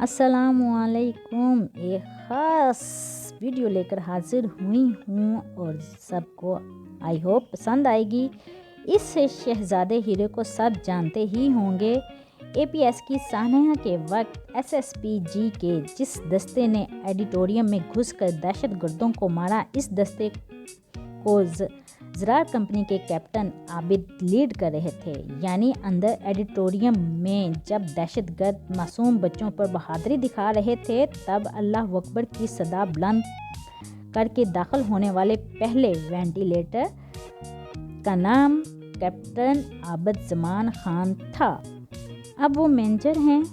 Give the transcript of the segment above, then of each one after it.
अस्सलाम वालेकुम। एक ख़ास वीडियो लेकर हाजिर हुई हूँ और सबको आई होप पसंद आएगी। इस शहज़ादे हीरो को सब जानते ही होंगे। एपीएस की सानहा के वक्त एसएसपीजी के जिस दस्ते ने एडिटोरियम में घुसकर दहशतगर्दों को मारा, इस दस्ते को ज़रार कंपनी के कैप्टन आबिद लीड कर रहे थे। यानी अंदर एडिटोरियम में जब दहशतगर्द मासूम बच्चों पर बहादुरी दिखा रहे थे, तब अल्लाह अकबर की सदा बुलंद करके दाखिल होने वाले पहले वेंटिलेटर का नाम कैप्टन आबिद ज़मान खान था। अब वो मैनेजर हैं।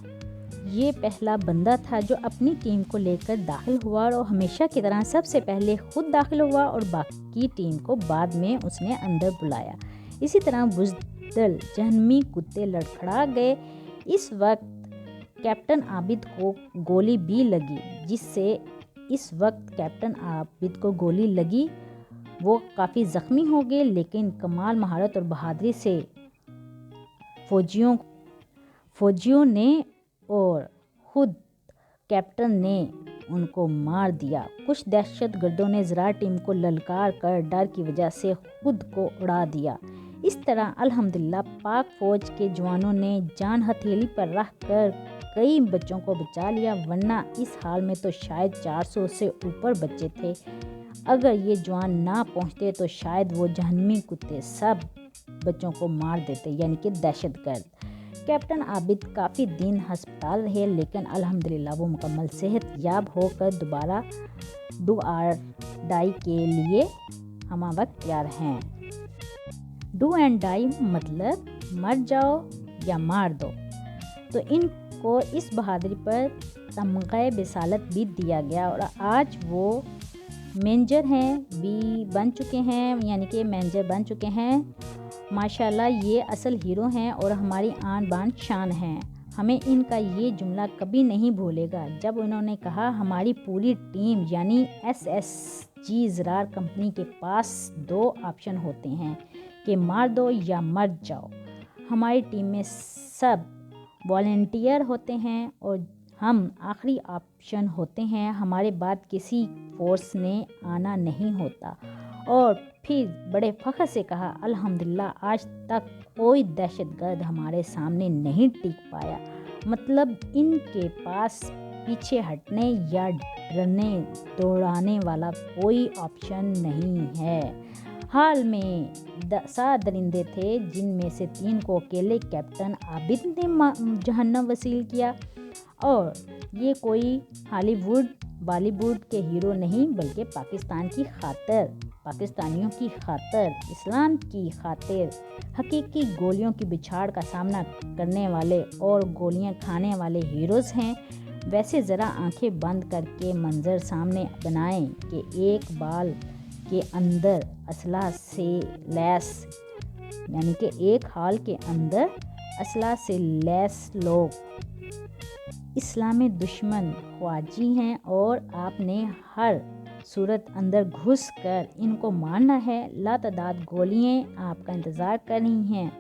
ये पहला बंदा था जो अपनी टीम को लेकर दाखिल हुआ और हमेशा की तरह सबसे पहले खुद दाखिल हुआ और बाकी टीम को बाद में उसने अंदर बुलाया। इसी तरह बुज़दिल जहन्नमी कुत्ते लड़खड़ा गए। इस वक्त कैप्टन आबिद को गोली भी लगी, वो काफ़ी ज़ख्मी हो गए, लेकिन कमाल महारत और बहादुरी से फौजियों ने और खुद कैप्टन ने उनको मार दिया। कुछ दहशतगर्दों ने ज़रार टीम को ललकार कर डर की वजह से खुद को उड़ा दिया। इस तरह अल्हम्दुलिल्लाह पाक फ़ौज के जवानों ने जान हथेली पर रख कर कई बच्चों को बचा लिया, वरना इस हाल में तो शायद 400 से ऊपर बच्चे थे। अगर ये जवान ना पहुँचते तो शायद वो जहन्नमी कुत्ते सब बच्चों को मार देते, यानी कि दहशतगर्द। कैप्टन आबिद काफ़ी दिन हस्पताल रहे, लेकिन अल्हम्दुलिल्लाह वो मुकम्मल सेहत याब होकर दोबारा डू और डाई के लिए हमा वक्त तैयार हैं। डू एंड डाई मतलब मर जाओ या मार दो। तो इनको इस बहादुरी पर तमग़े बिसालत भी दिया गया और आज वो मैनेजर बन चुके हैं। माशाल्लाह ये असल हीरो हैं और हमारी आन बान शान हैं। हमें इनका ये जुमला कभी नहीं भूलेगा जब उन्होंने कहा, हमारी पूरी टीम यानी एसएसजी ज़रार कंपनी के पास 2 ऑप्शन होते हैं कि मार दो या मर जाओ। हमारी टीम में सब वॉलंटियर होते हैं और हम आखिरी ऑप्शन होते हैं। हमारे बाद किसी फोर्स ने आना नहीं होता। और फिर बड़े फ़ख्र से कहा, अल्हम्दुलिल्लाह आज तक कोई दहशतगर्द हमारे सामने नहीं टिक पाया। मतलब इनके पास पीछे हटने या डरने दौड़ाने वाला कोई ऑप्शन नहीं है। हाल में 7 दरिंदे थे, जिनमें से 3 को अकेले कैप्टन आबिद ने जहन्नम वसील किया। और ये कोई हॉलीवुड बॉलीवुड के हीरो नहीं, बल्कि पाकिस्तानियों की खातिर, इस्लाम की खातिर हकीकी गोलियों की बिछाड़ का सामना करने वाले और गोलियां खाने वाले हीरोज़ हैं। वैसे ज़रा आंखें बंद करके मंजर सामने बनाएं कि एक बाल के अंदर असला से लैस, यानी कि एक हाल के अंदर असला से लैस लोग इस्लामी दुश्मन ख्वाजी हैं और आपने हर सूरत अंदर घुस कर इनको मारना है। लातादाद गोलियां आपका इंतज़ार कर रही हैं।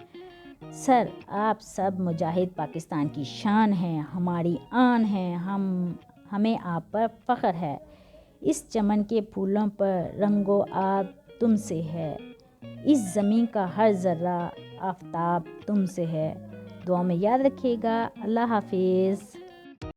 सर, आप सब मुजाहिद पाकिस्तान की शान हैं, हमारी आन हैं। हमें आप पर फ़ख्र है। इस चमन के फूलों पर रंगो आब तुमसे है, इस ज़मीन का हर ज़र्रा आफ़ताब तुमसे है। दुआ में याद रखिएगा। अल्लाह हाफिज़।